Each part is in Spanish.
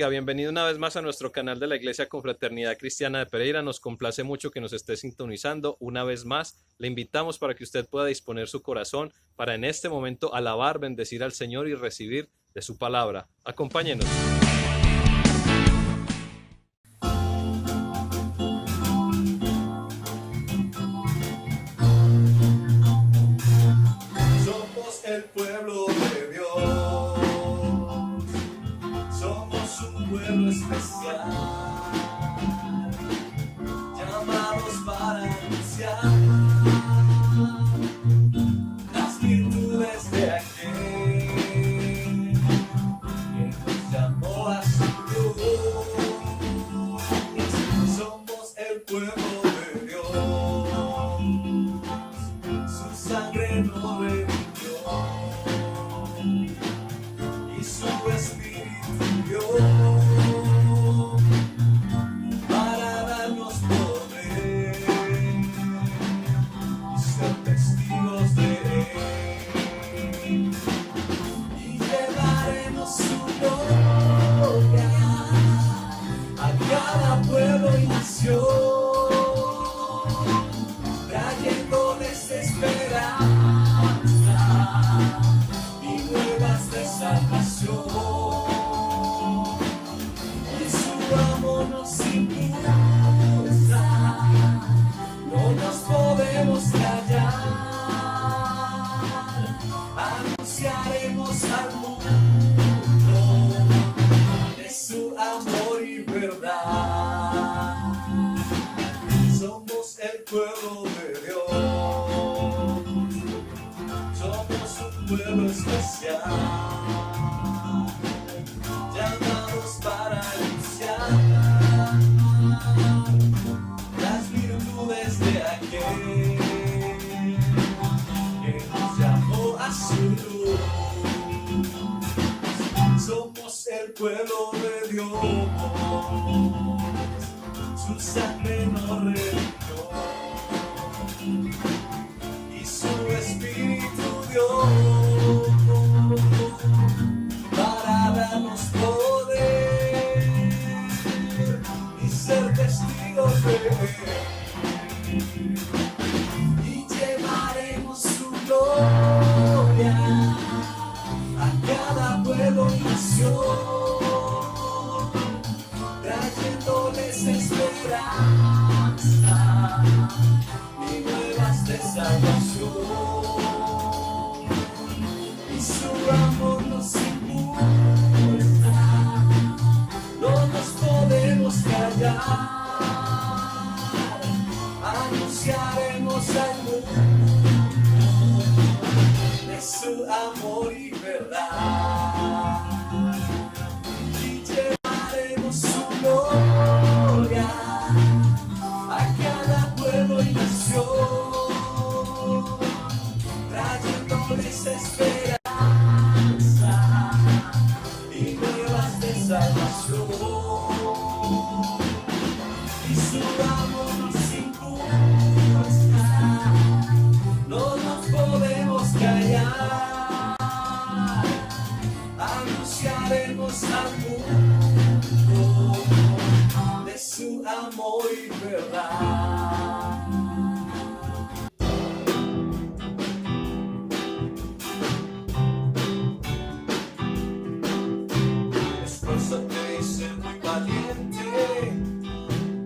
bendiga. Bienvenido una vez más a nuestro canal de la Iglesia Confraternidad Cristiana de Pereira. Nos complace mucho que nos esté sintonizando. Una vez más, le invitamos para que usted pueda disponer su corazón para en este momento alabar, bendecir al Señor y recibir de su palabra. Acompáñenos. Somos el pueblo de Dios, somos un pueblo especial, llamados para anunciar las virtudes de aquel que nos llamó a su luz. Somos el pueblo de Dios, su sangre nos redimió y su espíritu dio para darnos poder y ser testigos de él, y llevaremos su gloria a cada pueblo y nación, trayéndoles esperanza y nuevas de salvación. Y su amor nos impulsa, no nos podemos callar, anunciaremos al mundo de su amor y verdad. Somos el pueblo de Dios, somos un pueblo especial, llamados para anunciar las virtudes de aquel que nos llamó a su luz. Somos el pueblo de Dios, su sangre nos redimió y su espíritu dio para darnos poder y ser testigos de él, y llevaremos su gloria a cada pueblo y nación, trayéndoles esperanza y nuevas de salvación. Y su amor nos impulsa, no nos podemos callar, anunciaremos al mundo de su amor y verdad, y llevaremos su gloria a cada pueblo y nación, trayéndoles esperanza y nuevas de salvación. Y su amor nos impulsa, no nos podemos callar, anunciaremos al mundo de su amor y verdad. Esfuérzate y sé muy valiente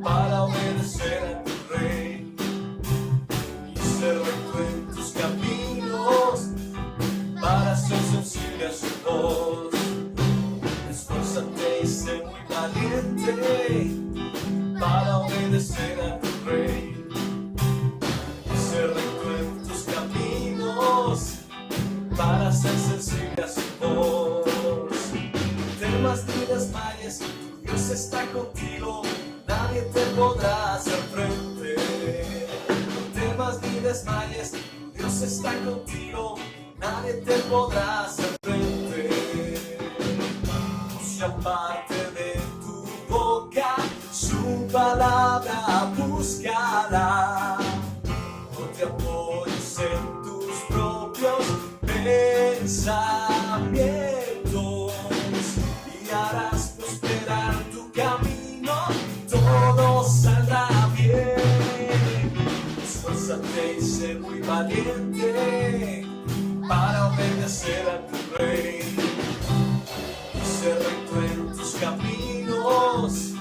para obedecer a tu rey y ser recto en tus caminos, para ser sensible a su voz. Esfuérzate y sé muy valiente para obedecer a tu rey y ser recto en tus caminos, para ser sensible a su voz. Temas ni desmayes, tu Dios está contigo, nadie te podrá hacer frente. No temas ni desmayes, tu Dios está contigo, nadie te podrá hacer frente. No se aparte de tu boca, su palabra búscala. No te apoyes en tus propios pensamientos y harás prosperar valiente para obedecer a tu rey y ser recto en tus caminos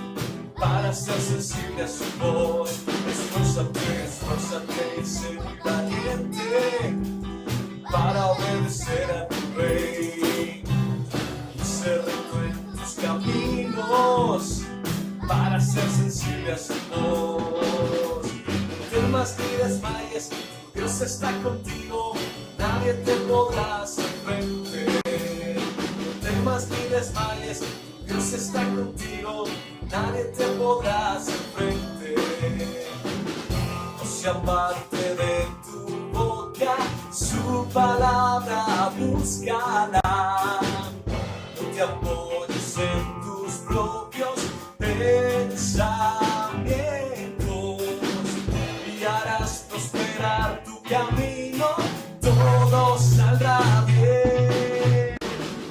para ser sensible a su voz. Esfuérzate, esfuérzate y sé muy valiente para obedecer a tu rey y ser recto en tus caminos para ser sensible a su voz. No temas ni desmayes, Dios está contigo, nadie te podrá hacer frente. No temas ni desmayes, Dios está contigo, nadie te podrá hacer frente. No se aparte de tu boca, su palabra buscará. No te apoyes en tus propios pensamientos y harás prosperar tu camino, todo saldrá bien.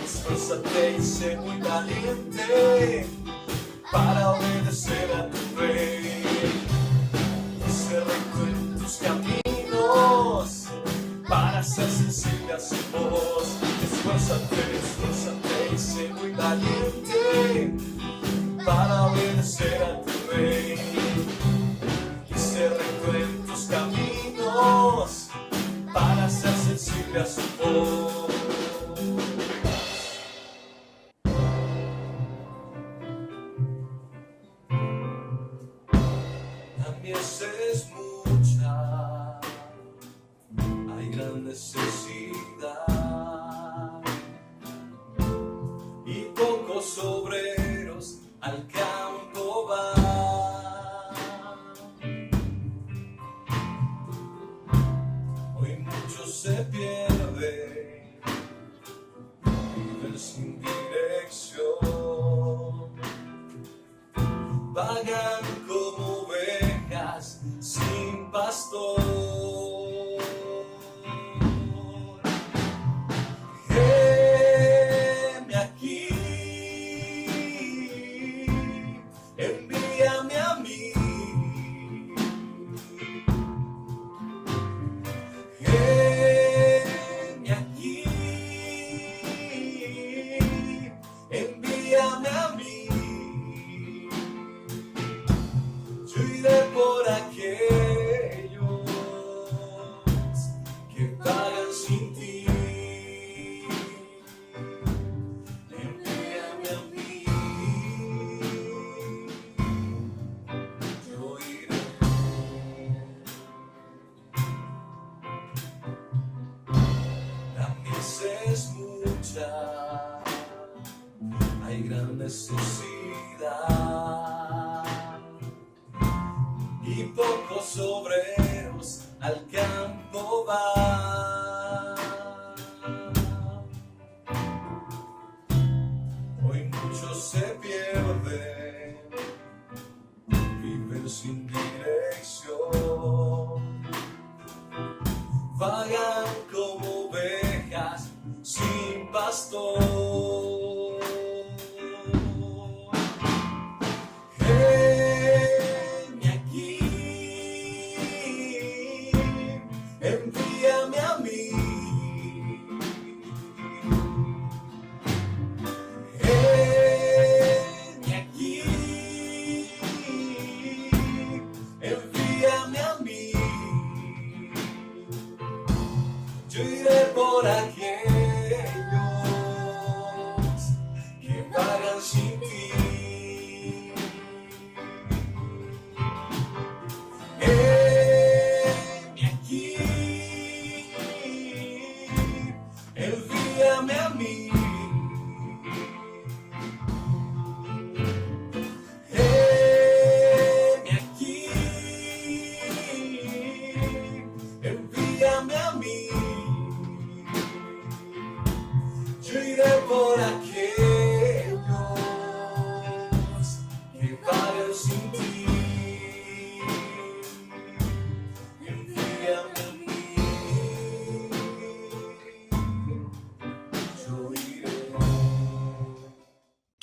Esfuérzate y sé muy valiente para obedecer a tu rey y ser recto en tus caminos para ser sensible a su voz. Esfuérzate, esfuérzate y sé muy valiente para obedecer a tu rey y ser recto en tus caminos para ser sensible a su voz. La mies es mucha, hay gran necesidad y pocos obreros al campo van. Hoy muchos se pierden, viven sin dirección, vagan como ovejas sin pastor. Heme aquí, envíame a mí. Heme aquí, envíame a mí. Yo iré por aquellos que vagan sin ti. Envíame a mí. Yo iré. La mies es mucha, hay gran necesidad y pocos obreros al campo van. Hoy muchos se pierden, viven sin dirección, vagan como ovejas sin pastor. Heme aquí, envíame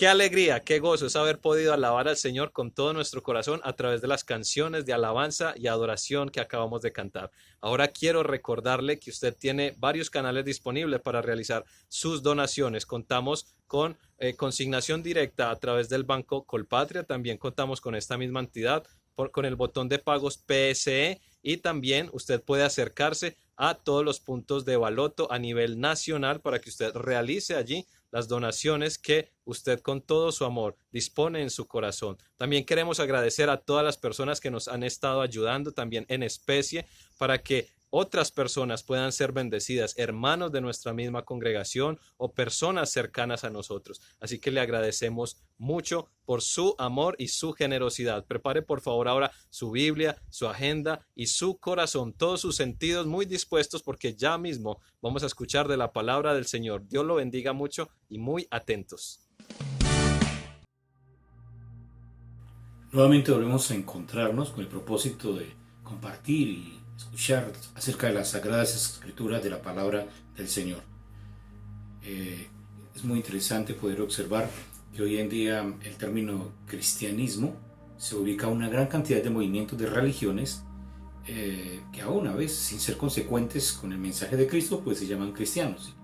Qué alegría, qué gozo es haber podido alabar al Señor con todo nuestro corazón a través de las canciones de alabanza y adoración que acabamos de cantar. Ahora quiero recordarle que usted tiene varios canales disponibles para realizar sus donaciones. Contamos con consignación directa a través del Banco Colpatria. También contamos con esta misma entidad con el botón de pagos PSE, y también usted puede acercarse a todos los puntos de Baloto a nivel nacional para que usted realice allí las donaciones que usted con todo su amor dispone en su corazón. También queremos agradecer a todas las personas que nos han estado ayudando también en especie para que otras personas puedan ser bendecidas, hermanos de nuestra misma congregación o personas cercanas a nosotros. Así que le agradecemos mucho por su amor y su generosidad. Prepare por favor ahora su Biblia, su agenda y su corazón, todos sus sentidos muy dispuestos, porque ya mismo vamos a escuchar de la palabra del Señor. Dios lo bendiga mucho y muy atentos. Nuevamente volvemos a encontrarnos con el propósito de compartir y escuchar acerca de las sagradas escrituras de la palabra del Señor. Es muy interesante poder observar que hoy en día el término cristianismo se ubica a una gran cantidad de movimientos de religiones que aún a veces, sin ser consecuentes con el mensaje de Cristo, pues se llaman cristianos.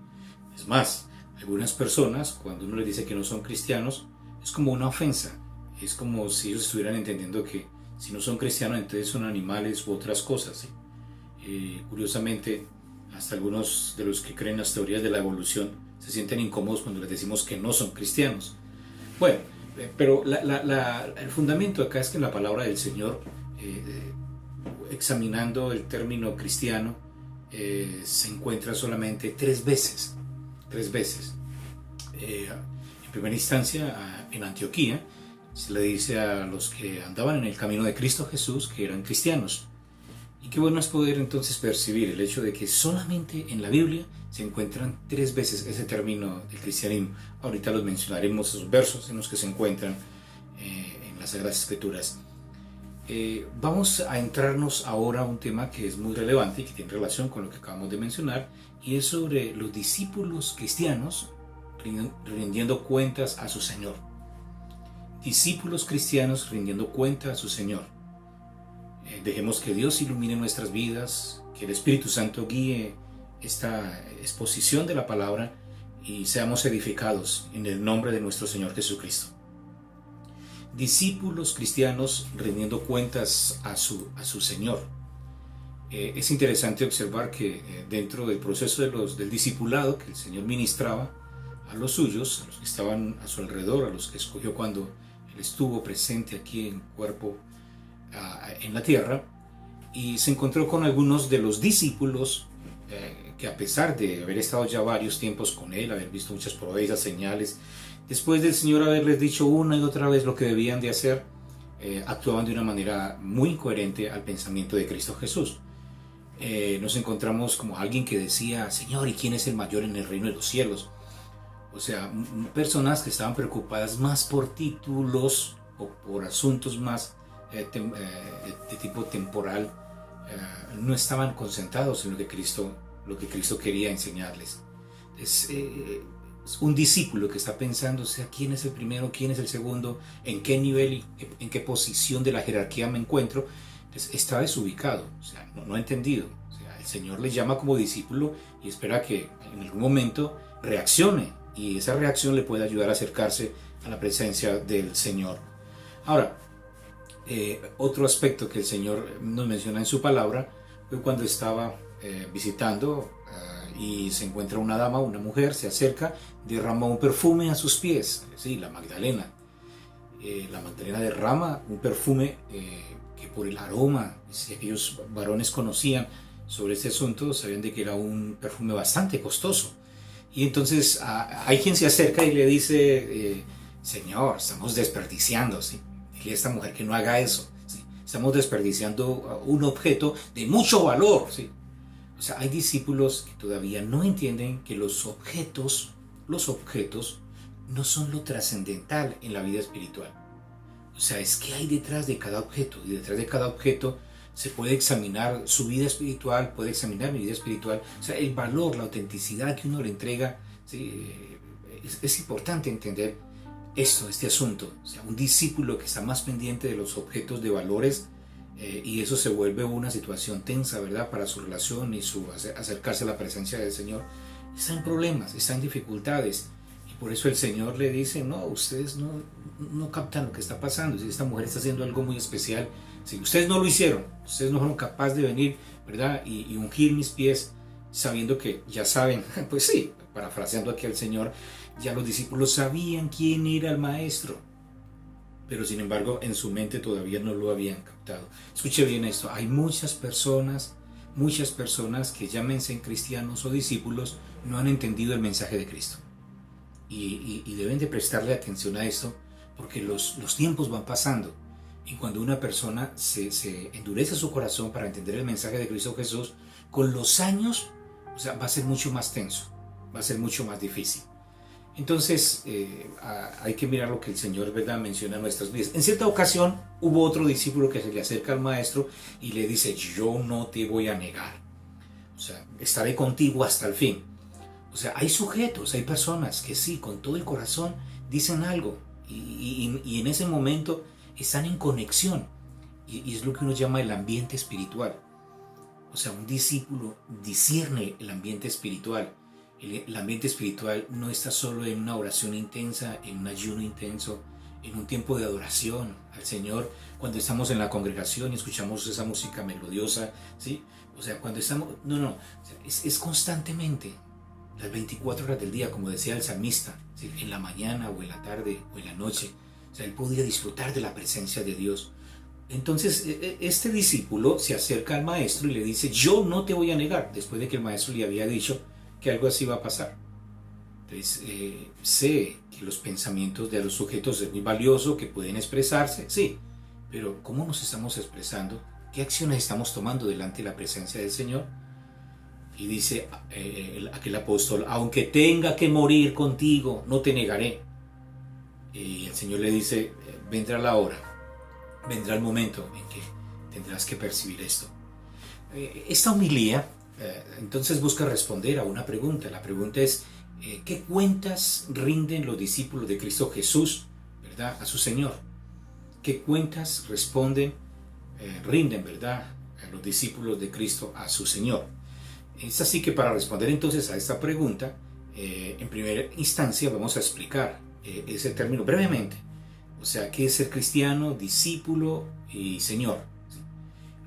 Es más, algunas personas, cuando uno les dice que no son cristianos, es como una ofensa. Es como si ellos estuvieran entendiendo que si no son cristianos, entonces son animales u otras cosas, ¿sí? Curiosamente, hasta algunos de los que creen las teorías de la evolución se sienten incómodos cuando les decimos que no son cristianos. Bueno, pero el fundamento acá es que en la palabra del Señor, examinando el término cristiano, se encuentra solamente tres veces. En primera instancia, en Antioquía, se le dice a los que andaban en el camino de Cristo Jesús que eran cristianos. Y qué bueno es poder entonces percibir el hecho de que solamente en la Biblia se encuentran tres veces ese término del cristianismo. Ahorita los mencionaremos, esos versos en los que se encuentran en las Sagradas Escrituras. Vamos a entrarnos ahora a un tema que es muy relevante y que tiene relación con lo que acabamos de mencionar, y es sobre los discípulos cristianos rindiendo cuentas a su Señor. Discípulos cristianos rindiendo cuenta a su Señor. Dejemos que Dios ilumine nuestras vidas, que el Espíritu Santo guíe esta exposición de la palabra y seamos edificados en el nombre de nuestro Señor Jesucristo. Discípulos cristianos rindiendo cuentas a su Señor. Es interesante observar que dentro del proceso del discipulado que el Señor ministraba a los suyos, a los que estaban a su alrededor, a los que escogió cuando Él estuvo presente aquí en cuerpo en la tierra, y se encontró con algunos de los discípulos que, a pesar de haber estado ya varios tiempos con Él, haber visto muchas proezas, señales, después del Señor haberles dicho una y otra vez lo que debían de hacer, actuaban de una manera muy incoherente al pensamiento de Cristo Jesús. Nos encontramos como alguien que decía: Señor, ¿y quién es el mayor en el reino de los cielos? O sea, personas que estaban preocupadas más por títulos o por asuntos más de tipo temporal, no estaban concentrados en lo que Cristo quería enseñarles. Es un discípulo que está pensando, o sea, quién es el primero, quién es el segundo, en qué nivel y en qué posición de la jerarquía me encuentro. Entonces, está desubicado, o sea, no ha entendido. O sea, el Señor le llama como discípulo y espera que en algún momento reaccione, y esa reacción le puede ayudar a acercarse a la presencia del Señor. Ahora, otro aspecto que el Señor nos menciona en su palabra fue cuando estaba visitando y se encuentra una dama, una mujer, se acerca, derrama un perfume a sus pies. Sí, la Magdalena. La Magdalena derrama un perfume que por el aroma, si aquellos varones conocían sobre este asunto, sabían de que era un perfume bastante costoso. Y entonces hay quien se acerca y le dice: Señor, estamos desperdiciando, ¿sí? Dile a esta mujer que no haga eso, ¿sí? Estamos desperdiciando un objeto de mucho valor, ¿sí? O sea, hay discípulos que todavía no entienden que los objetos no son lo trascendental en la vida espiritual. O sea, es que hay detrás de cada objeto, y detrás de cada objeto se puede examinar su vida espiritual, puede examinar mi vida espiritual. O sea, el valor, la autenticidad que uno le entrega, ¿sí? Es importante entender este asunto. O sea, un discípulo que está más pendiente de los objetos de valores, y eso se vuelve una situación tensa, ¿verdad? Para su relación y su acercarse a la presencia del Señor. Está en problemas, está en dificultades. Y por eso el Señor le dice, no, ustedes no captan lo que está pasando. Si esta mujer está haciendo algo muy especial, si ustedes no lo hicieron, ustedes no fueron capaces de venir, ¿verdad? Y ungir mis pies, sabiendo que ya saben, pues sí, parafraseando aquí al Señor, ya los discípulos sabían quién era el Maestro, pero sin embargo en su mente todavía no lo habían captado. Escuche bien esto, hay muchas personas que llámense cristianos o discípulos, no han entendido el mensaje de Cristo. Y deben de prestarle atención a esto, porque los tiempos van pasando, y cuando una persona se endurece su corazón para entender el mensaje de Cristo Jesús, con los años, o sea, va a ser mucho más tenso, va a ser mucho más difícil. Entonces hay que mirar lo que el Señor, ¿verdad?, menciona en nuestras vidas. En cierta ocasión hubo otro discípulo que se le acerca al Maestro y le dice, yo no te voy a negar, o sea, estaré contigo hasta el fin. O sea, hay sujetos, hay personas que sí, con todo el corazón dicen algo, y en ese momento están en conexión, y es lo que uno llama el ambiente espiritual. O sea, un discípulo discierne el ambiente espiritual. El ambiente espiritual no está solo en una oración intensa, en un ayuno intenso, en un tiempo de adoración al Señor, cuando estamos en la congregación y escuchamos esa música melodiosa, ¿sí? O sea, cuando estamos... No, es constantemente, las 24 horas del día, como decía el salmista, ¿sí? En la mañana o en la tarde o en la noche. O sea, él podía disfrutar de la presencia de Dios. Entonces, este discípulo se acerca al Maestro y le dice, yo no te voy a negar, después de que el Maestro le había dicho que algo así va a pasar. Entonces, sé que los pensamientos de los sujetos es muy valioso, que pueden expresarse, sí, pero ¿cómo nos estamos expresando? ¿Qué acciones estamos tomando delante de la presencia del Señor? Y dice aquel apóstol, aunque tenga que morir contigo, no te negaré. Y el Señor le dice, vendrá la hora, vendrá el momento en que tendrás que percibir esto. Esta homilía entonces busca responder a una pregunta. La pregunta es, ¿qué cuentas rinden los discípulos de Cristo Jesús, ¿verdad?, a su Señor? ¿Qué cuentas rinden, ¿verdad?, a los discípulos de Cristo a su Señor? Es así que para responder entonces a esta pregunta, en primera instancia vamos a explicar ese término brevemente. O sea, ¿qué es ser cristiano, discípulo y Señor?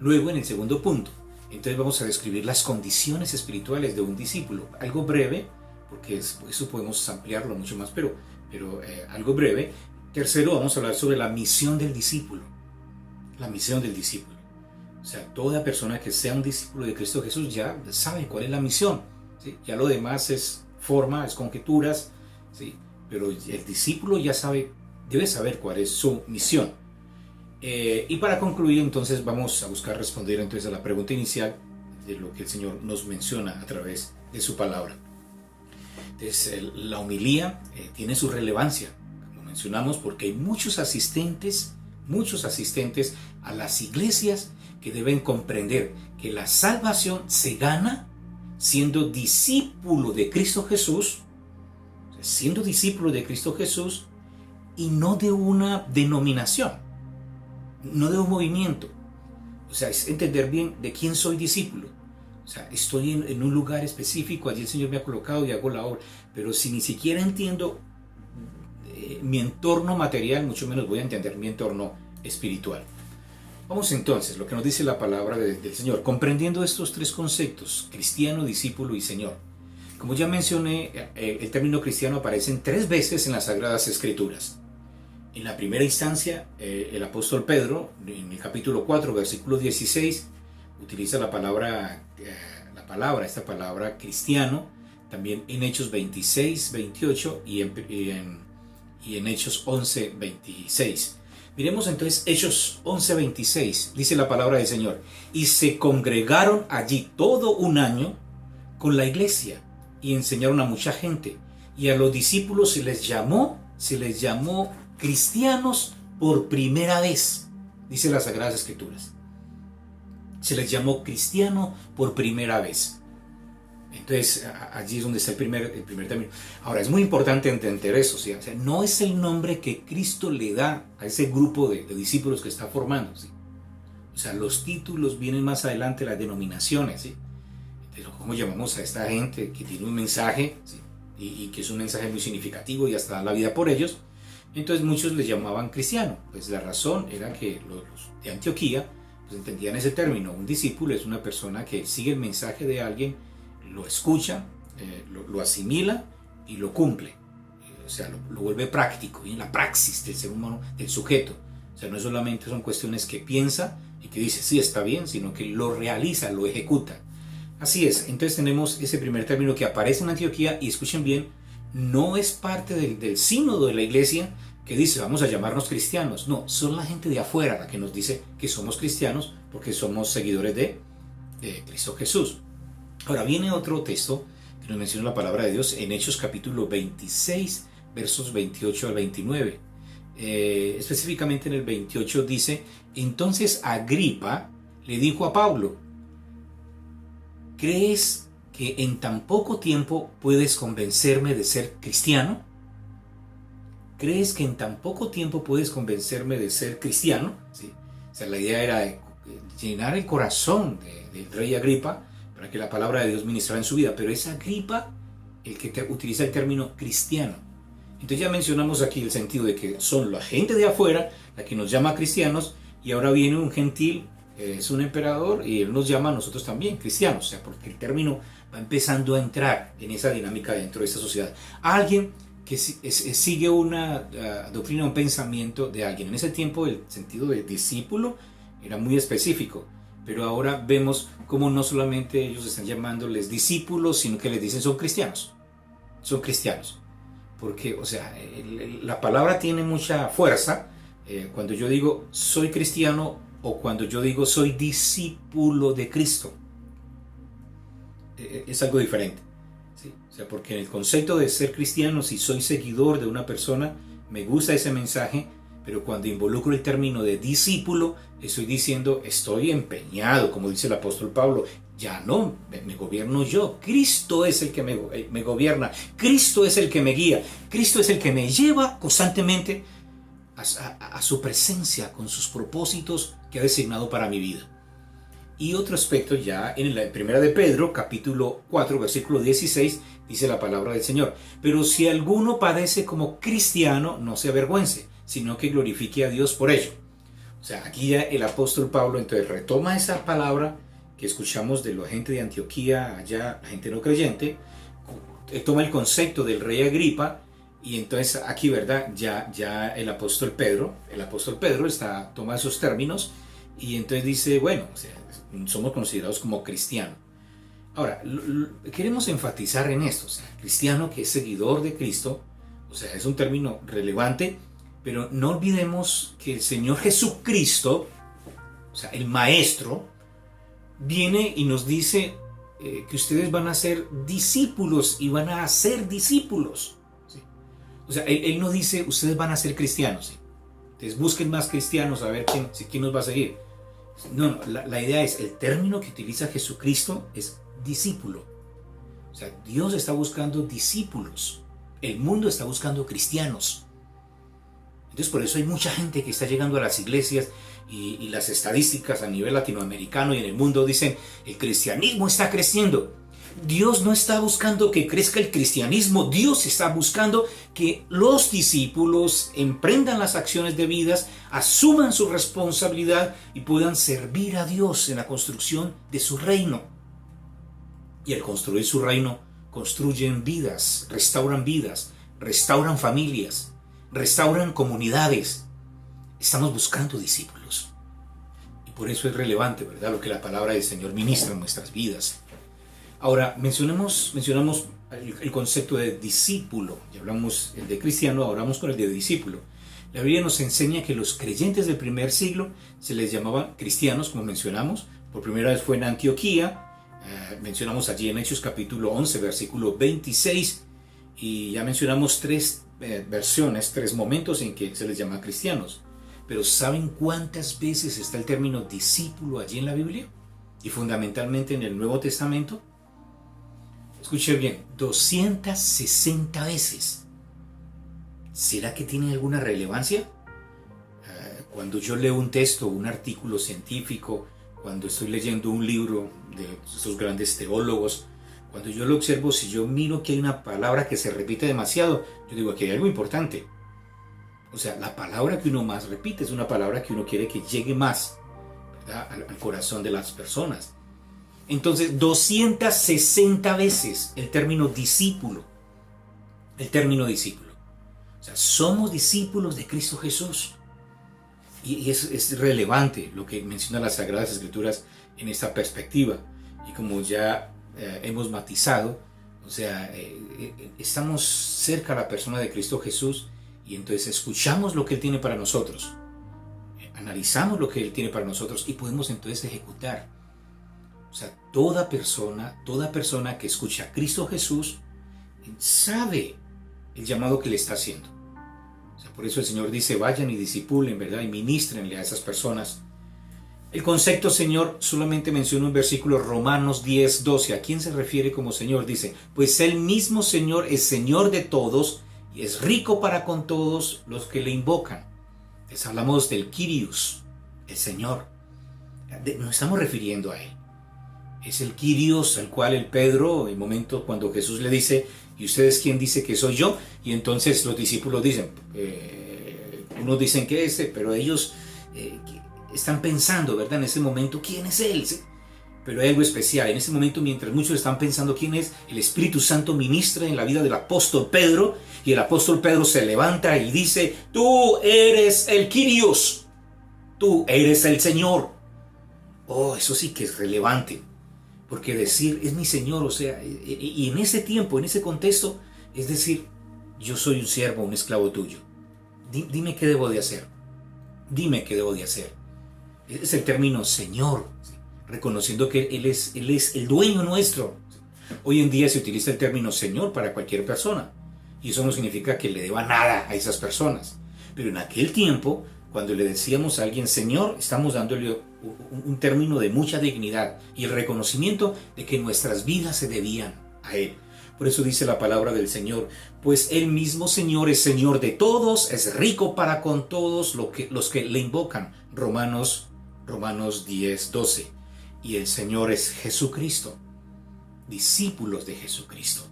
Luego, en el segundo punto, entonces vamos a describir las condiciones espirituales de un discípulo. Algo breve, porque eso podemos ampliarlo mucho más, pero algo breve. Tercero, vamos a hablar sobre la misión del discípulo. La misión del discípulo. O sea, toda persona que sea un discípulo de Cristo Jesús ya sabe cuál es la misión, ¿sí? Ya lo demás es forma, es conjeturas, ¿sí? Pero el discípulo ya debe saber cuál es su misión. Y para concluir, entonces vamos a buscar responder entonces a la pregunta inicial de lo que el Señor nos menciona a través de su palabra. Entonces, la homilía tiene su relevancia, como mencionamos, porque hay muchos asistentes a las iglesias que deben comprender que la salvación se gana siendo discípulo de Cristo Jesús, y no de una denominación, no de un movimiento. O sea, es entender bien de quién soy discípulo. O sea, estoy en un lugar específico, allí el Señor me ha colocado y hago la obra, pero si ni siquiera entiendo mi entorno material, mucho menos voy a entender mi entorno espiritual. Vamos entonces, lo que nos dice la palabra del Señor, comprendiendo estos tres conceptos, cristiano, discípulo y Señor. Como ya mencioné, el término cristiano aparece 3 veces en las Sagradas Escrituras. En la primera instancia, el apóstol Pedro, en el capítulo 4, versículo 16, utiliza esta palabra cristiano, también en Hechos 26, 28 y en Hechos 11, 26. Miremos entonces Hechos 11, 26, dice la palabra del Señor, y se congregaron allí todo un año con la iglesia y enseñaron a mucha gente, y a los discípulos se les llamó cristianos por primera vez, dice las Sagradas Escrituras. Se les llamó cristiano por primera vez. Entonces allí es donde está el primer término. Ahora es muy importante entender eso, ¿sí? O sea, no es el nombre que Cristo le da a ese grupo de discípulos que está formando, ¿sí? O sea, los títulos vienen más adelante, las denominaciones, ¿sí? Pero ¿cómo llamamos a esta gente que tiene un mensaje, ¿sí? y que es un mensaje muy significativo y hasta da la vida por ellos? Entonces muchos les llamaban cristiano. Pues la razón era que los de Antioquía pues entendían ese término. Un discípulo es una persona que sigue el mensaje de alguien, lo escucha, lo asimila y lo cumple. O sea, lo vuelve práctico, y en la praxis del ser humano, del sujeto. O sea, no solamente son cuestiones que piensa y que dice, sí, está bien, sino que lo realiza, lo ejecuta. Así es, entonces tenemos ese primer término que aparece en Antioquía, y escuchen bien, no es parte del sínodo de la iglesia que dice vamos a llamarnos cristianos. No, son la gente de afuera la que nos dice que somos cristianos porque somos seguidores de Cristo Jesús. Ahora viene otro texto que nos menciona la palabra de Dios en Hechos capítulo 26, versos 28 al 29. Específicamente en el 28 dice, entonces Agripa le dijo a Pablo, ¿crees que en tan poco tiempo puedes convencerme de ser cristiano? ¿Crees que en tan poco tiempo puedes convencerme de ser cristiano? ¿Sí? O sea, la idea era llenar el corazón del rey Agripa para que la palabra de Dios ministrara en su vida, pero es Agripa el que utiliza el término cristiano. Entonces ya mencionamos aquí el sentido de que son la gente de afuera la que nos llama cristianos, y ahora viene un gentil, es un emperador, y él nos llama a nosotros también cristianos, o sea, porque el término va empezando a entrar en esa dinámica dentro de esta sociedad. Alguien que sigue una doctrina, un pensamiento de alguien. En ese tiempo el sentido de discípulo era muy específico, pero ahora vemos cómo no solamente ellos están llamándoles discípulos, sino que les dicen son cristianos, porque, o sea, la palabra tiene mucha fuerza cuando yo digo soy cristiano o cuando yo digo soy discípulo de Cristo. Es algo diferente, ¿sí? O sea, porque en el concepto de ser cristiano, si soy seguidor de una persona, me gusta ese mensaje, pero cuando involucro el término de discípulo, estoy diciendo estoy empeñado, como dice el apóstol Pablo, ya no me gobierno yo, Cristo es el que me gobierna, Cristo es el que me guía, Cristo es el que me lleva constantemente a su presencia con sus propósitos que ha designado para mi vida. Y otro aspecto, ya en la primera de Pedro, capítulo 4, versículo 16, dice la palabra del Señor, pero si alguno padece como cristiano, no se avergüence, sino que glorifique a Dios por ello. O sea, aquí ya el apóstol Pablo entonces retoma esa palabra que escuchamos de la gente de Antioquía, allá la gente no creyente, toma el concepto del rey Agripa, y entonces aquí, ¿verdad? Ya el apóstol Pedro toma esos términos, y entonces dice, bueno, o sea, somos considerados como cristianos. Ahora, queremos enfatizar en esto, o sea, cristiano que es seguidor de Cristo, o sea, es un término relevante, pero no olvidemos que el Señor Jesucristo, o sea, el Maestro, viene y nos dice que ustedes van a ser discípulos y van a ser discípulos, ¿sí? O sea, él no dice ustedes van a ser cristianos, ¿sí? Entonces busquen más cristianos a ver quién nos va a seguir. No, la idea es, el término que utiliza Jesucristo es discípulo. O sea, Dios está buscando discípulos. El mundo está buscando cristianos. Entonces por eso hay mucha gente que está llegando a las iglesias y las estadísticas a nivel latinoamericano y en el mundo dicen el cristianismo está creciendo. Dios no está buscando que crezca el cristianismo, Dios está buscando que los discípulos emprendan las acciones debidas, asuman su responsabilidad y puedan servir a Dios en la construcción de su reino. Y al construir su reino, construyen vidas, restauran familias, restauran comunidades. Estamos buscando discípulos. Y por eso es relevante, ¿verdad?, lo que la palabra del Señor ministra en nuestras vidas. Ahora, mencionamos el concepto de discípulo. Ya hablamos el de cristiano, ahora vamos con el de discípulo. La Biblia nos enseña que los creyentes del primer siglo se les llamaban cristianos, como mencionamos. Por primera vez fue en Antioquía. Mencionamos allí en Hechos capítulo 11, versículo 26. Y ya mencionamos tres momentos en que se les llama cristianos. Pero ¿saben cuántas veces está el término discípulo allí en la Biblia? Y fundamentalmente en el Nuevo Testamento. Escuche bien, 260 veces. ¿Será que tiene alguna relevancia? Cuando yo leo un texto, un artículo científico, cuando estoy leyendo un libro de esos grandes teólogos, cuando yo lo observo, si yo miro que hay una palabra que se repite demasiado, yo digo, aquí hay algo importante. O sea, la palabra que uno más repite es una palabra que uno quiere que llegue más, ¿verdad?, al corazón de las personas. Entonces, 260 veces el término discípulo. El término discípulo. O sea, somos discípulos de Cristo Jesús. Y es relevante lo que menciona las Sagradas Escrituras en esta perspectiva. Y como ya hemos matizado, o sea, estamos cerca a la persona de Cristo Jesús y entonces escuchamos lo que Él tiene para nosotros. Analizamos lo que Él tiene para nosotros y podemos entonces ejecutar. O sea, toda persona que escucha a Cristo Jesús sabe el llamado que le está haciendo. O sea, por eso el Señor dice, vayan y discipulen, ¿verdad? Y ministrenle a esas personas. El concepto Señor solamente menciona un versículo, Romanos 10:12. ¿A quién se refiere como Señor? Dice, pues Él mismo Señor es Señor de todos y es rico para con todos los que le invocan. Les hablamos del Kyrios, el Señor. Nos estamos refiriendo a Él. Es el Kyrios al cual el Pedro, en el momento cuando Jesús le dice, ¿y ustedes quién dice que soy yo? Y entonces los discípulos dicen, unos dicen que pero ellos están pensando, ¿verdad? En ese momento, ¿quién es Él? ¿Sí? Pero hay algo especial. En ese momento, mientras muchos están pensando quién es, el Espíritu Santo ministra en la vida del apóstol Pedro, y el apóstol Pedro se levanta y dice, tú eres el Kyrios, tú eres el Señor. Oh, eso sí que es relevante. Porque decir, es mi Señor, o sea, y en ese tiempo, en ese contexto, es decir, yo soy un siervo, un esclavo tuyo. Dime qué debo de hacer. Dime qué debo de hacer. Es el término Señor, ¿sí?, reconociendo que Él es el dueño nuestro. Hoy en día se utiliza el término Señor para cualquier persona. Y eso no significa que le deba nada a esas personas. Pero en aquel tiempo, cuando le decíamos a alguien Señor, estamos dándole un término de mucha dignidad y el reconocimiento de que nuestras vidas se debían a Él. Por eso dice la palabra del Señor, pues Él mismo Señor es Señor de todos, es rico para con todos los que le invocan. Romanos 10:12. Y el Señor es Jesucristo, discípulos de Jesucristo.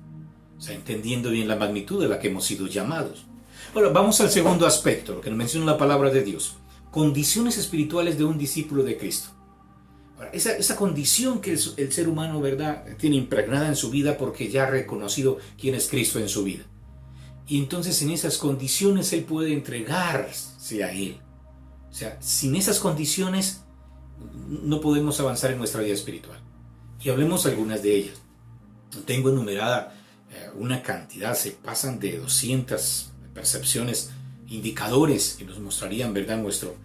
O sea, entendiendo bien la magnitud de la que hemos sido llamados. Ahora, vamos al segundo aspecto, lo que nos menciona la palabra de Dios. Condiciones espirituales de un discípulo de Cristo. Ahora, esa condición que el ser humano, ¿verdad?, tiene impregnada en su vida porque ya ha reconocido quién es Cristo en su vida. Y entonces en esas condiciones él puede entregarse a Él. O sea, sin esas condiciones no podemos avanzar en nuestra vida espiritual. Y hablemos algunas de ellas. Tengo enumerada una cantidad, se pasan de 200 percepciones, indicadores que nos mostrarían, ¿verdad?, nuestro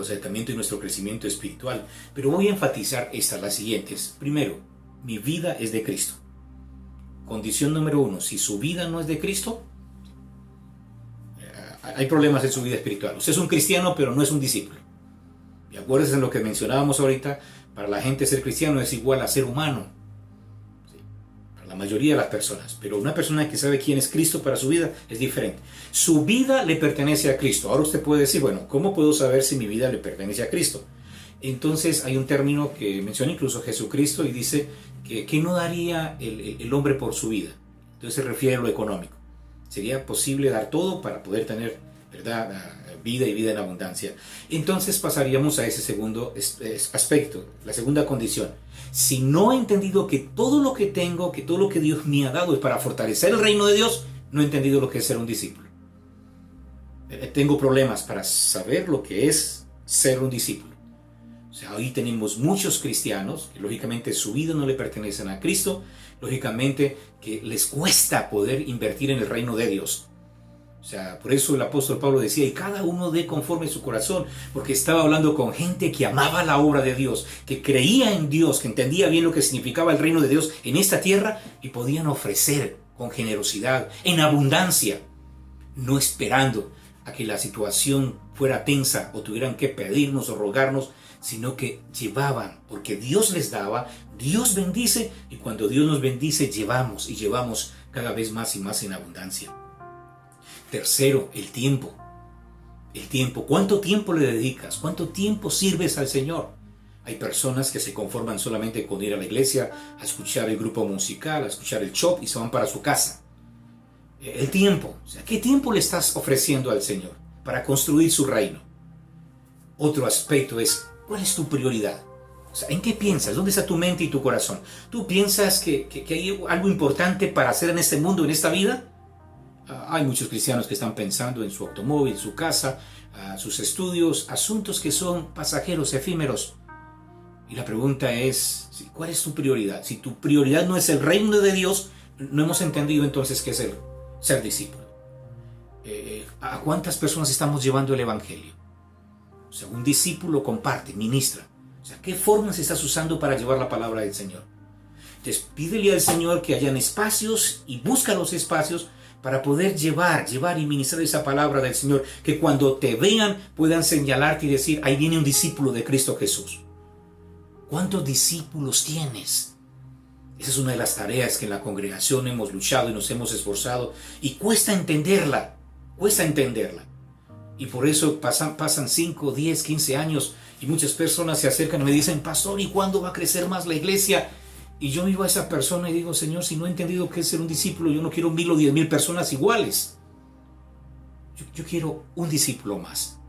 acercamiento y nuestro crecimiento espiritual. Pero voy a enfatizar las siguientes. Primero, mi vida es de Cristo. Condición número 1, si su vida no es de Cristo, hay problemas en su vida espiritual. Usted es un cristiano, pero no es un discípulo. Y acuérdense en lo que mencionábamos ahorita, para la gente ser cristiano es igual a ser humano. ¿Sí? Para la mayoría de las personas. Pero una persona que sabe quién es Cristo para su vida es diferente. Su vida le pertenece a Cristo. Ahora usted puede decir, bueno, ¿cómo puedo saber si mi vida le pertenece a Cristo? Entonces hay un término que menciona incluso Jesucristo y dice que ¿qué no daría el hombre por su vida? Entonces se refiere a lo económico. Sería posible dar todo para poder tener, ¿verdad?, vida y vida en abundancia. Entonces pasaríamos a ese segundo aspecto, la segunda condición. Si no he entendido que todo lo que tengo, que todo lo que Dios me ha dado es para fortalecer el reino de Dios, no he entendido lo que es ser un discípulo. Tengo problemas para saber lo que es ser un discípulo. O sea, hoy tenemos muchos cristianos que lógicamente su vida no le pertenecen a Cristo, lógicamente que les cuesta poder invertir en el reino de Dios. O sea, por eso el apóstol Pablo decía, y cada uno dé conforme su corazón, porque estaba hablando con gente que amaba la obra de Dios, que creía en Dios, que entendía bien lo que significaba el reino de Dios en esta tierra y podían ofrecer con generosidad, en abundancia, no esperando a que la situación fuera tensa o tuvieran que pedirnos o rogarnos, sino que llevaban, porque Dios les daba, Dios bendice, y cuando Dios nos bendice, llevamos y llevamos cada vez más y más en abundancia. Tercero, el tiempo. El tiempo. ¿Cuánto tiempo le dedicas? ¿Cuánto tiempo sirves al Señor? Hay personas que se conforman solamente con ir a la iglesia, a escuchar el grupo musical, a escuchar el shop y se van para su casa. El tiempo. O sea, ¿qué tiempo le estás ofreciendo al Señor para construir su reino? Otro aspecto es, ¿cuál es tu prioridad? O sea, ¿en qué piensas? ¿Dónde está tu mente y tu corazón? ¿Tú piensas que hay algo importante para hacer en este mundo, en esta vida? Hay muchos cristianos que están pensando en su automóvil, su casa, sus estudios, asuntos que son pasajeros, efímeros. Y la pregunta es, ¿cuál es tu prioridad? Si tu prioridad no es el reino de Dios, no hemos entendido entonces qué es el ser discípulo. ¿A cuántas personas estamos llevando el evangelio? O sea, un discípulo comparte, ministra. O sea, ¿qué formas estás usando para llevar la palabra del Señor? Entonces, pídele al Señor que hayan espacios y busca los espacios para poder llevar y ministrar esa palabra del Señor, que cuando te vean puedan señalarte y decir, ahí viene un discípulo de Cristo Jesús. ¿Cuántos discípulos tienes? Esa es una de las tareas que en la congregación hemos luchado y nos hemos esforzado, y cuesta entenderla. Y por eso pasan 5, 10, 15 años y muchas personas se acercan y me dicen, pastor, ¿y cuándo va a crecer más la iglesia? Y yo miro a esa persona y digo, Señor, si no he entendido qué es ser un discípulo, yo no quiero 1000 o 10,000 personas iguales. Yo quiero un discípulo más.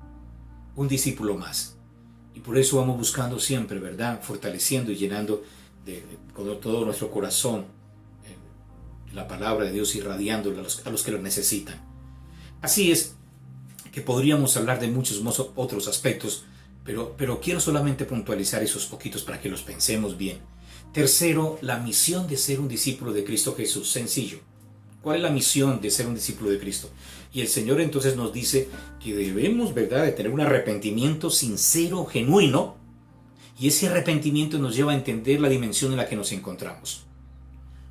Y por eso vamos buscando siempre, ¿verdad? Fortaleciendo y llenando con todo nuestro corazón la palabra de Dios, irradiándola a los que lo necesitan. Así es que podríamos hablar de muchos otros aspectos, pero quiero solamente puntualizar esos poquitos para que los pensemos bien. Tercero, la misión de ser un discípulo de Cristo Jesús. Sencillo. ¿Cuál es la misión de ser un discípulo de Cristo? Y el Señor entonces nos dice que debemos, ¿verdad?, de tener un arrepentimiento sincero, genuino, y ese arrepentimiento nos lleva a entender la dimensión en la que nos encontramos.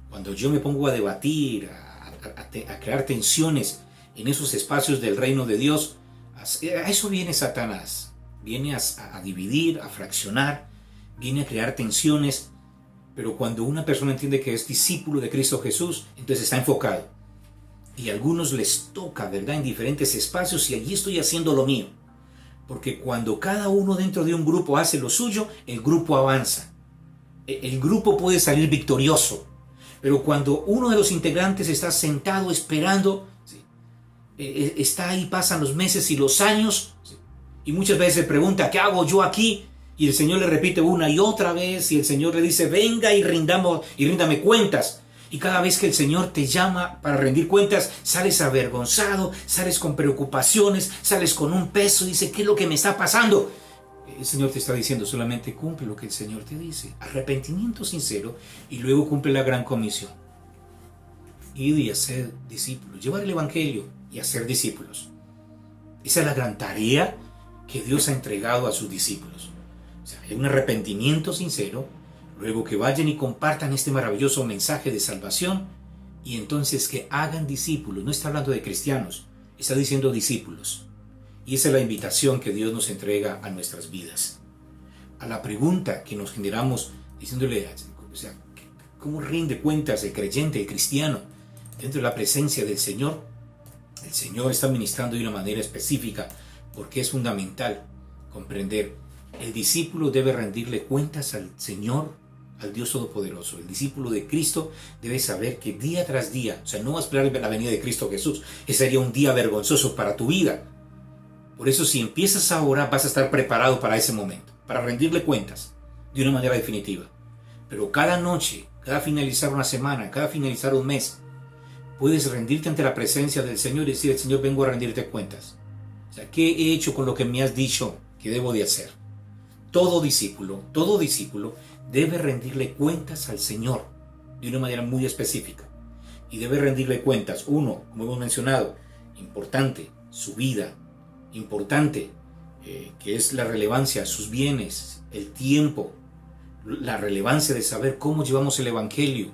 Cuando yo me pongo a debatir, a crear tensiones en esos espacios del reino de Dios, a eso viene Satanás. Viene a dividir, a fraccionar, viene a crear tensiones. Pero cuando una persona entiende que es discípulo de Cristo Jesús, entonces está enfocado. Y a algunos les toca, ¿verdad?, en diferentes espacios, y allí estoy haciendo lo mío. Porque cuando cada uno dentro de un grupo hace lo suyo, el grupo avanza. El grupo puede salir victorioso. Pero cuando uno de los integrantes está sentado esperando, ¿sí?, está ahí, pasan los meses y los años, ¿sí?, y muchas veces se pregunta, ¿qué hago yo aquí? Y el Señor le repite una y otra vez, y el Señor le dice, venga y ríndame cuentas. Y cada vez que el Señor te llama para rendir cuentas, sales avergonzado, sales con preocupaciones, sales con un peso, y dice, ¿qué es lo que me está pasando? El Señor te está diciendo, solamente cumple lo que el Señor te dice. Arrepentimiento sincero, y luego cumple la gran comisión. Ir y hacer discípulos, llevar el evangelio y hacer discípulos. Esa es la gran tarea que Dios ha entregado a sus discípulos. O sea, hay un arrepentimiento sincero, luego que vayan y compartan este maravilloso mensaje de salvación, y entonces que hagan discípulos. No está hablando de cristianos, está diciendo discípulos. Y esa es la invitación que Dios nos entrega a nuestras vidas. A la pregunta que nos generamos diciéndole, o sea, ¿cómo rinde cuentas el creyente, el cristiano, dentro de la presencia del Señor? El Señor está ministrando de una manera específica, porque es fundamental comprender. El discípulo debe rendirle cuentas al Señor, al Dios Todopoderoso. El discípulo de Cristo debe saber que día tras día, o sea, no va a esperar la venida de Cristo Jesús. Ese sería un día vergonzoso para tu vida. Por eso, si empiezas ahora, vas a estar preparado para ese momento, para rendirle cuentas de una manera definitiva. Pero cada noche, cada finalizar una semana, cada finalizar un mes, puedes rendirte ante la presencia del Señor y decir, Señor, vengo a rendirte cuentas. O sea, ¿qué he hecho con lo que me has dicho que debo de hacer? Todo discípulo debe rendirle cuentas al Señor de una manera muy específica. Y debe rendirle cuentas, uno, como hemos mencionado, importante, su vida, importante, que es la relevancia, sus bienes, el tiempo, la relevancia de saber cómo llevamos el evangelio.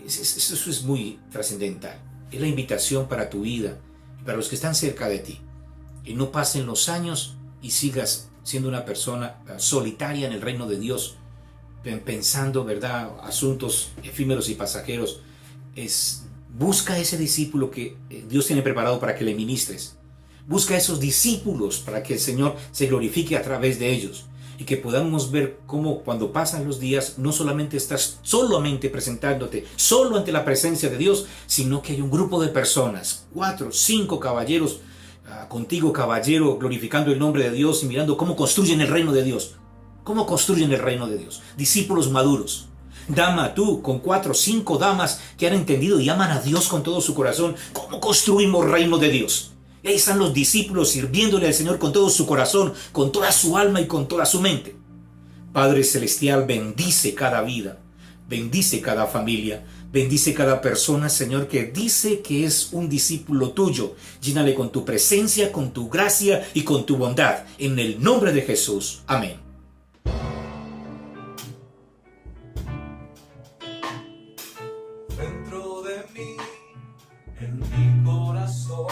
Eso es muy trascendental. Es la invitación para tu vida y para los que están cerca de ti. Que no pasen los años y sigas siendo una persona solitaria en el reino de Dios, pensando, ¿verdad?, asuntos efímeros y pasajeros. Busca ese discípulo que Dios tiene preparado para que le ministres. Busca esos discípulos para que el Señor se glorifique a través de ellos. Y que podamos ver cómo cuando pasan los días no solamente estás solamente presentándote solo ante la presencia de Dios, sino que hay un grupo de personas, 4, 5 caballeros contigo, caballero, glorificando el nombre de Dios y mirando cómo construyen el reino de Dios. ¿Cómo construyen el reino de Dios? Discípulos maduros. Dama, tú, con 4, 5 damas que han entendido y aman a Dios con todo su corazón. ¿Cómo construimos reino de Dios? Y ahí están los discípulos sirviéndole al Señor con todo su corazón, con toda su alma y con toda su mente. Padre Celestial, bendice cada vida, bendice cada familia, bendice cada persona, Señor, que dice que es un discípulo tuyo. Llénale con tu presencia, con tu gracia y con tu bondad. En el nombre de Jesús. Amén. Dentro de mí, en mi corazón,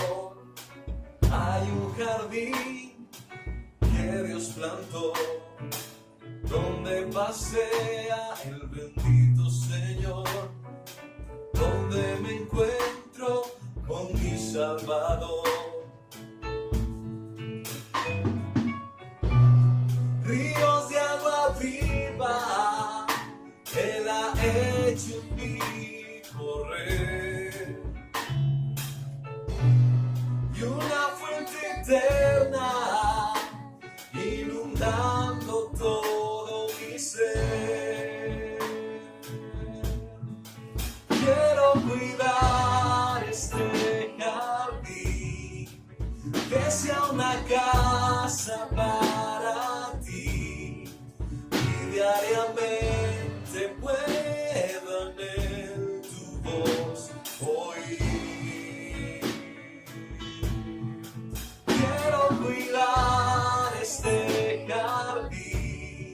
hay un jardín que Dios plantó, donde pasea el bendito Señor, donde me encuentro con mi Salvador. Ríos de agua viva, Él ha hecho en mí correr, y una fuente eterna inundando todo mi ser. Quiero cuidar este jardín, que sea una casa para ti, y diariamente puedan en tu voz oír. Quiero cuidar este jardín,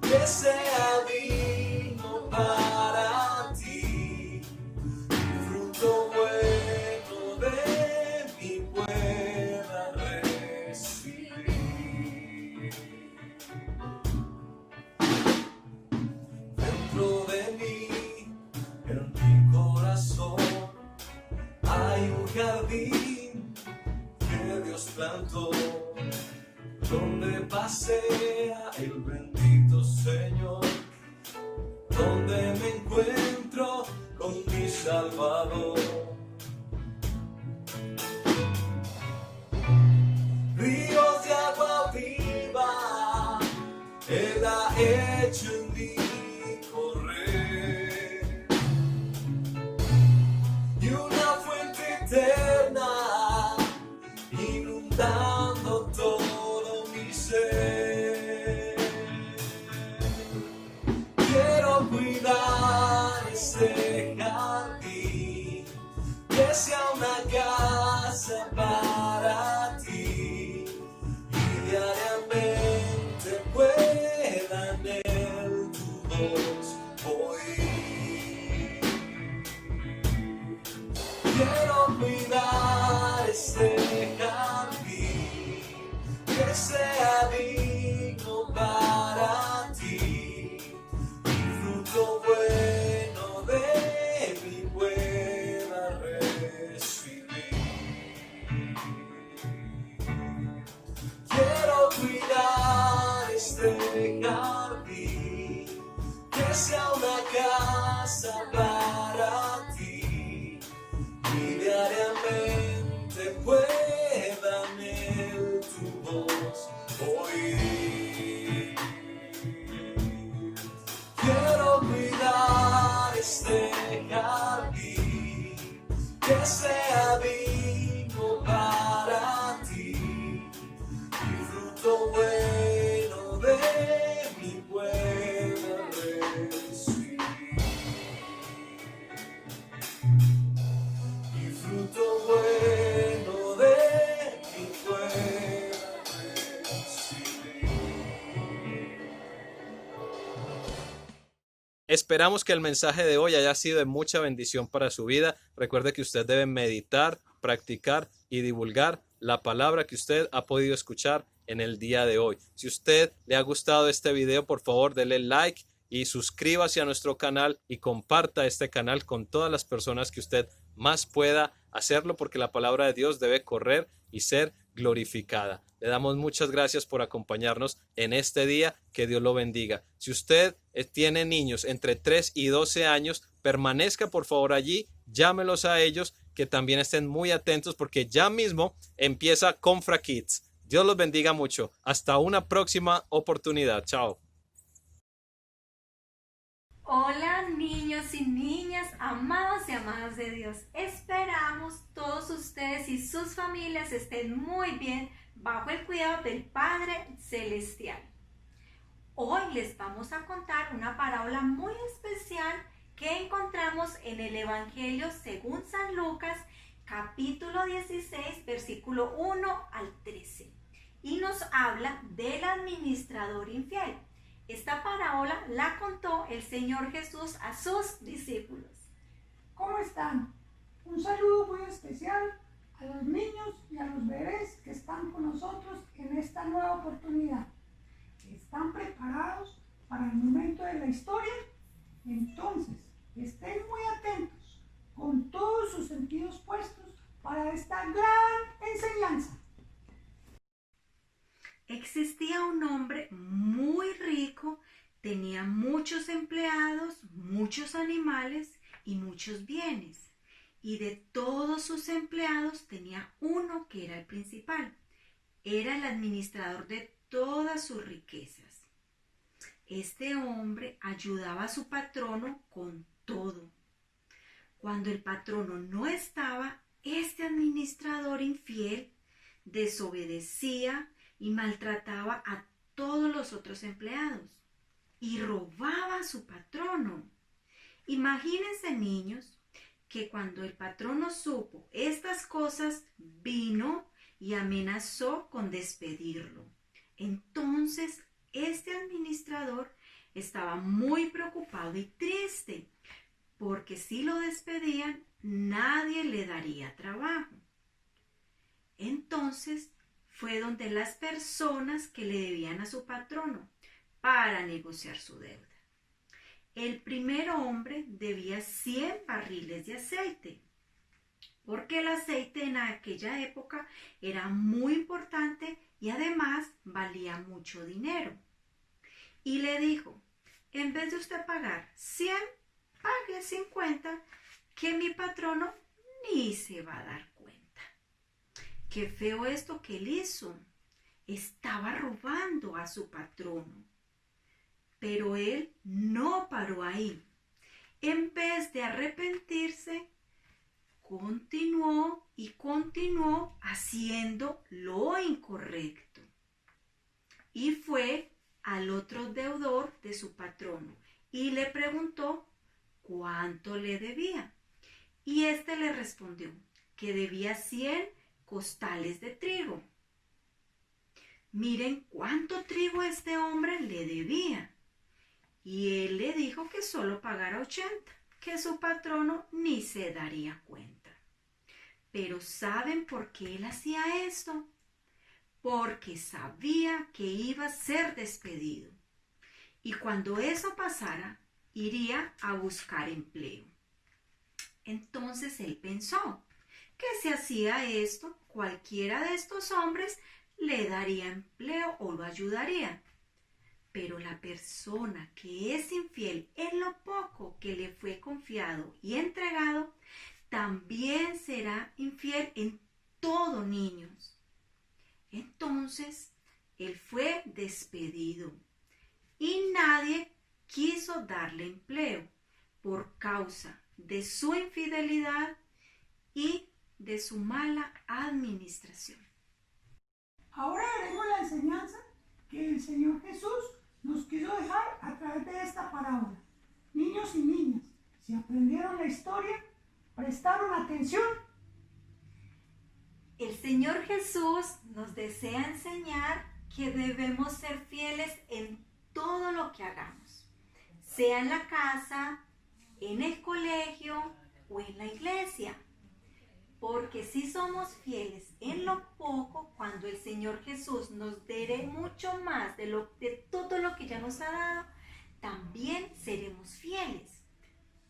que sea digno para ti, y fruto bueno de mí pueda recibir. Dentro de mí, en mi corazón, hay un jardín que Dios plantó, donde pasea el bendito Señor, donde me encuentro con mi Salvador. Ríos de agua viva, Él ha hecho en mí correr, y una fuente eterna inundando todo mi ser. Quiero cuidar este jardín, que sea una casa para ti, y diariamente puedan en tu voz oír. Quiero cuidar este jardín, que sea digno para ti, y fruto bueno de mí pueda recibir. Quiero cuidar este jardín, que sea una casa para ti, y diariamente puedan en tu voz oír. Quiero cuidar este jardín, que sea digno para ti, y fruto bueno de mí pueda recibir. Y fruto bueno de mí pueda recibir. Esperamos que el mensaje de hoy haya sido de mucha bendición para su vida. Recuerde que usted debe meditar, practicar y divulgar la palabra que usted ha podido escuchar en el día de hoy. Si usted le ha gustado este video, por favor, dele like y suscríbase a nuestro canal y comparta este canal con todas las personas que usted más pueda hacerlo, porque la palabra de Dios debe correr y ser glorificada. Le damos muchas gracias por acompañarnos en este día. Que Dios lo bendiga. Si usted tiene niños entre 3 y 12 años, permanezca por favor allí, llámelos a ellos, que también estén muy atentos porque ya mismo empieza Confra Kids. Dios los bendiga mucho. Hasta una próxima oportunidad. Chao. Hola niños y niñas, amados y amadas de Dios. Esperamos todos ustedes y sus familias estén muy bien bajo el cuidado del Padre Celestial. Hoy les vamos a contar una parábola muy especial que encontramos en el Evangelio según San Lucas, capítulo 16, versículo 1 al 13. Y nos habla del administrador infiel. Esta parábola la contó el Señor Jesús a sus discípulos. ¿Cómo están? Un saludo muy especial a los niños y a los bebés que están con nosotros en esta nueva oportunidad. ¿Están preparados para el momento de la historia? Entonces, estén muy atentos, con todos sus sentidos puestos para esta gran enseñanza. Existía un hombre muy rico, tenía muchos empleados, muchos animales y muchos bienes. Y de todos sus empleados tenía uno que era el principal. Era el administrador de todas sus riquezas. Este hombre ayudaba a su patrono con todo. Cuando el patrono no estaba, este administrador infiel desobedecía y maltrataba a todos los otros empleados y robaba a su patrono. Imagínense, niños, que cuando el patrono supo estas cosas, vino y amenazó con despedirlo. Entonces, este administrador estaba muy preocupado y triste, porque si lo despedían, nadie le daría trabajo. Entonces, fue donde las personas que le debían a su patrono para negociar su deuda. El primer hombre debía 100 barriles de aceite, porque el aceite en aquella época era muy importante y además valía mucho dinero. Y le dijo, en vez de usted pagar 100, pague 50, que mi patrono ni se va a dar cuenta. Qué feo esto que él hizo. Estaba robando a su patrono. Pero él no paró ahí. En vez de arrepentirse, continuó haciendo lo incorrecto. Y fue al otro deudor de su patrono y le preguntó cuánto le debía. Y éste le respondió que debía 100 costales de trigo. Miren cuánto trigo este hombre le debía. Y él le dijo que solo pagara 80, que su patrono ni se daría cuenta. Pero ¿saben por qué él hacía esto? Porque sabía que iba a ser despedido. Y cuando eso pasara, iría a buscar empleo. Entonces él pensó que si hacía esto, cualquiera de estos hombres le daría empleo o lo ayudaría. Pero la persona que es infiel en lo poco que le fue confiado y entregado, también será infiel en todo, niños. Entonces, él fue despedido y nadie quiso darle empleo por causa de su infidelidad y de su mala administración. Ahora veremos la enseñanza que el Señor Jesús nos quiso dejar a través de esta parábola. Niños y niñas, si aprendieron la historia, prestaron atención. El Señor Jesús nos desea enseñar que debemos ser fieles en todo lo que hagamos, sea en la casa, en el colegio o en la iglesia. Porque si somos fieles en lo poco, cuando el Señor Jesús nos dé mucho más de todo lo que ya nos ha dado, también seremos fieles.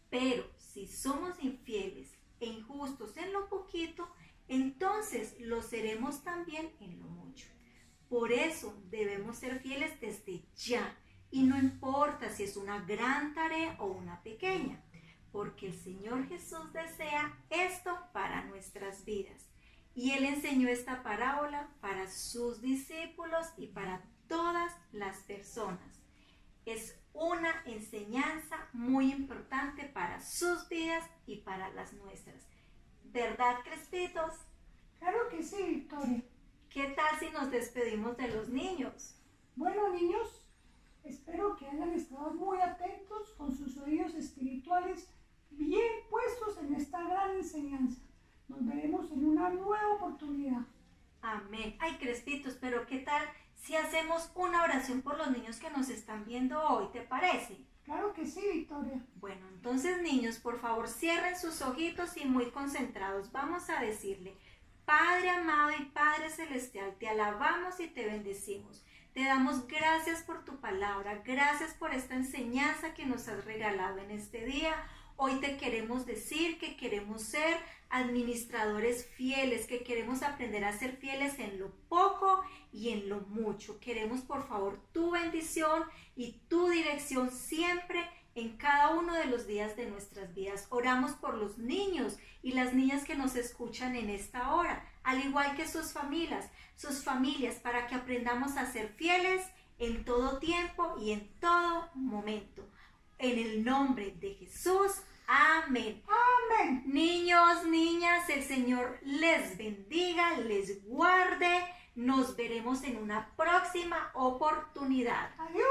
Pero si somos infieles e injustos en lo poquito, entonces lo seremos también en lo mucho. Por eso debemos ser fieles desde ya, y no importa si es una gran tarea o una pequeña, porque el Señor Jesús desea esto para nuestras vidas. Y Él enseñó esta parábola para sus discípulos y para todas las personas. Es una enseñanza muy importante para sus vidas y para las nuestras. ¿Verdad, Crespitos? Claro que sí, Victoria. ¿Qué tal si nos despedimos de los niños? Bueno, niños, espero que hayan estado muy atentos con sus oídos espirituales bien puestos en esta gran enseñanza. Nos veremos en una nueva oportunidad. Amén. Ay, Crespitos, pero ¿qué tal si hacemos una oración por los niños que nos están viendo hoy? ¿Te parece? Claro que sí, Victoria. Bueno, entonces niños, por favor, cierren sus ojitos y muy concentrados. Vamos a decirle: Padre amado y Padre celestial, te alabamos y te bendecimos. Te damos gracias por tu palabra, gracias por esta enseñanza que nos has regalado en este día. Hoy te queremos decir que queremos ser administradores fieles, que queremos aprender a ser fieles en lo poco y en lo mucho. Queremos, por favor, tu bendición y tu dirección siempre en cada uno de los días de nuestras vidas. Oramos por los niños y las niñas que nos escuchan en esta hora, al igual que sus familias, para que aprendamos a ser fieles en todo tiempo y en todo momento. En el nombre de Jesús, amén. Amén. Niños, niñas, el Señor les bendiga, les guarde. Nos veremos en una próxima oportunidad. Adiós.